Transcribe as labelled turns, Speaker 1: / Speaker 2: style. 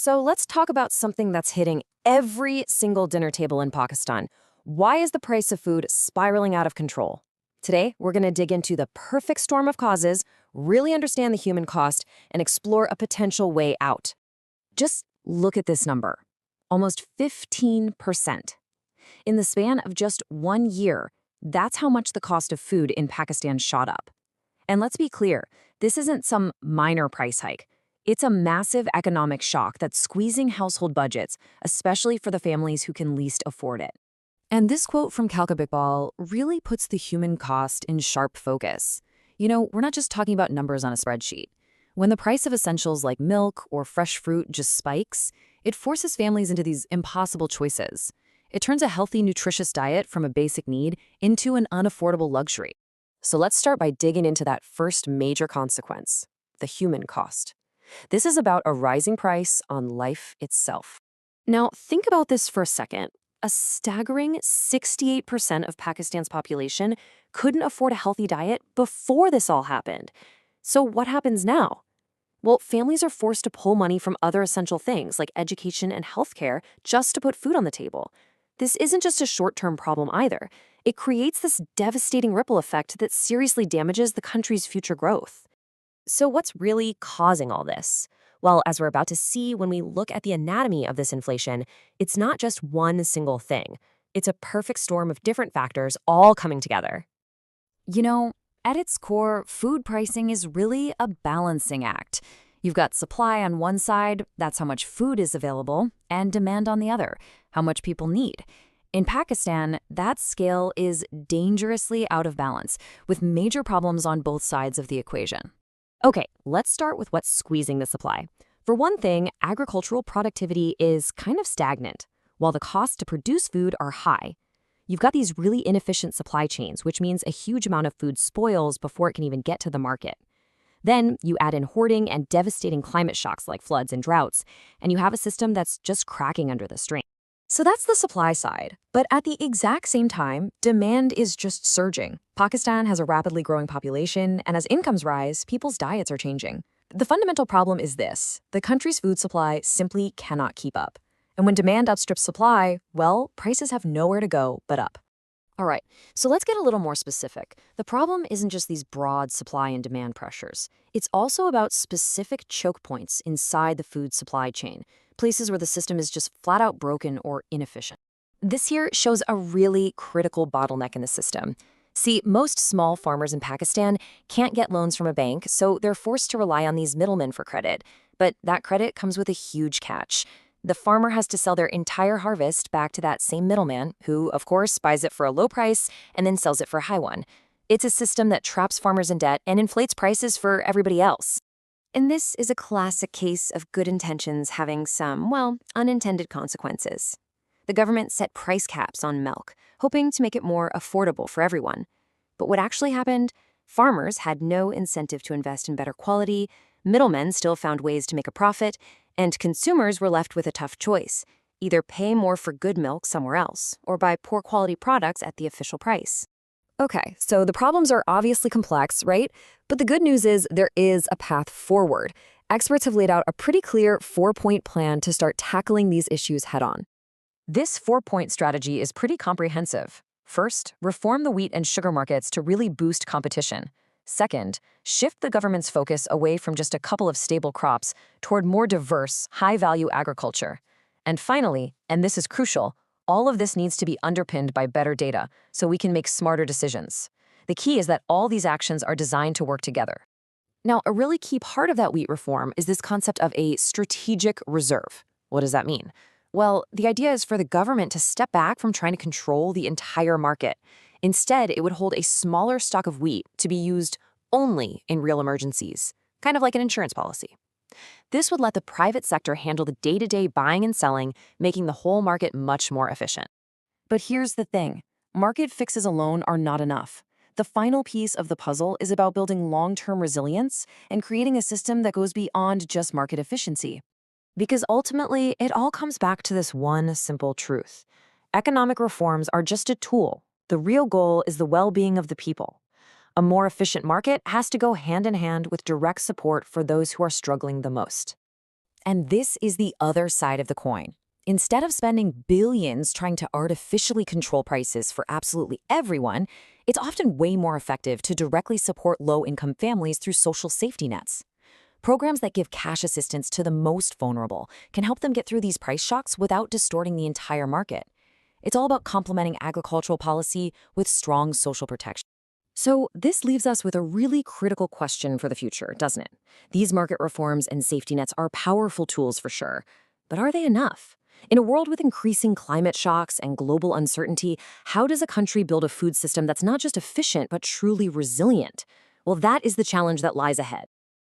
Speaker 1: So let's talk about something that's hitting every single dinner table in Pakistan. Why is the price of food spiraling out of control? Today, we're going to dig into the perfect storm of causes, really understand the human cost, and explore a potential way out. Just look at this number. Almost 15%. In the span of just 1 year, that's how much the cost of food in Pakistan shot up. And let's be clear, this isn't some minor price hike. It's a massive economic shock that's squeezing household budgets, especially for the families who can least afford it. And this quote from Kalka Iqbal really puts the human cost in sharp focus. We're not just talking about numbers on a spreadsheet. When the price of essentials like milk or fresh fruit just spikes, it forces families into these impossible choices. It turns a healthy, nutritious diet from a basic need into an unaffordable luxury. So let's start by digging into that first major consequence, the human cost. This is about a rising price on life itself. Now, think about this for a second. A staggering 68% of Pakistan's population couldn't afford a healthy diet before this all happened. So what happens now? Well, families are forced to pull money from other essential things like education and healthcare just to put food on the table. This isn't just a short-term problem either. It creates this devastating ripple effect that seriously damages the country's future growth. So what's really causing all this? Well, as we're about to see when we look at the anatomy of this inflation, it's not just one single thing. It's a perfect storm of different factors all coming together. You know, at its core, food pricing is really a balancing act. You've got supply on one side, that's how much food is available, and demand on the other, how much people need. In Pakistan, that scale is dangerously out of balance, with major problems on both sides of the equation. Okay, let's start with what's squeezing the supply. For one thing, agricultural productivity is kind of stagnant, while the costs to produce food are high. You've got these really inefficient supply chains, which means a huge amount of food spoils before it can even get to the market. Then you add in hoarding and devastating climate shocks like floods and droughts, and you have a system that's just cracking under the strain. So that's the supply side. But at the exact same time, demand is just surging. Pakistan has a rapidly growing population, and as incomes rise, people's diets are changing. The fundamental problem is this: the country's food supply simply cannot keep up. And when demand outstrips supply, well, prices have nowhere to go but up. All right, so let's get a little more specific. The problem isn't just these broad supply and demand pressures. It's also about specific choke points inside the food supply chain, places where the system is just flat out broken or inefficient. This here shows a really critical bottleneck in the system. See, most small farmers in Pakistan can't get loans from a bank, so they're forced to rely on these middlemen for credit. But that credit comes with a huge catch. The farmer has to sell their entire harvest back to that same middleman, who, of course, buys it for a low price and then sells it for a high one. It's a system that traps farmers in debt and inflates prices for everybody else. And this is a classic case of good intentions having some, well, unintended consequences. The government set price caps on milk, hoping to make it more affordable for everyone. But what actually happened? Farmers had no incentive to invest in better quality, middlemen still found ways to make a profit, and consumers were left with a tough choice: either pay more for good milk somewhere else, or buy poor quality products at the official price. Okay, so the problems are obviously complex, right? But the good news is there is a path forward. Experts have laid out a pretty clear 4-point plan to start tackling these issues head-on. This 4-point strategy is pretty comprehensive. First, reform the wheat and sugar markets to really boost competition. Second, shift the government's focus away from just a couple of stable crops toward more diverse, high-value agriculture. And finally, and this is crucial, all of this needs to be underpinned by better data so we can make smarter decisions. The key is that all these actions are designed to work together. Now, a really key part of that wheat reform is this concept of a strategic reserve. What does that mean? Well, the idea is for the government to step back from trying to control the entire market. Instead, it would hold a smaller stock of wheat to be used only in real emergencies, kind of like an insurance policy. This would let the private sector handle the day-to-day buying and selling, making the whole market much more efficient. But here's the thing: market fixes alone are not enough. The final piece of the puzzle is about building long-term resilience and creating a system that goes beyond just market efficiency. Because ultimately, it all comes back to this one simple truth: economic reforms are just a tool. The real goal is the well-being of the people. A more efficient market has to go hand in hand with direct support for those who are struggling the most.
Speaker 2: And this is the other side of the coin. Instead of spending billions trying to artificially control prices for absolutely everyone, it's often way more effective to directly support low-income families through social safety nets. Programs that give cash assistance to the most vulnerable can help them get through these price shocks without distorting the entire market. It's all about complementing agricultural policy with strong social protection.
Speaker 1: So, this leaves us with a really critical question for the future, doesn't it? These market reforms and safety nets are powerful tools for sure, but are they enough? In a world with increasing climate shocks and global uncertainty, how does a country build a food system that's not just efficient, but truly resilient? Well, that is the challenge that lies ahead.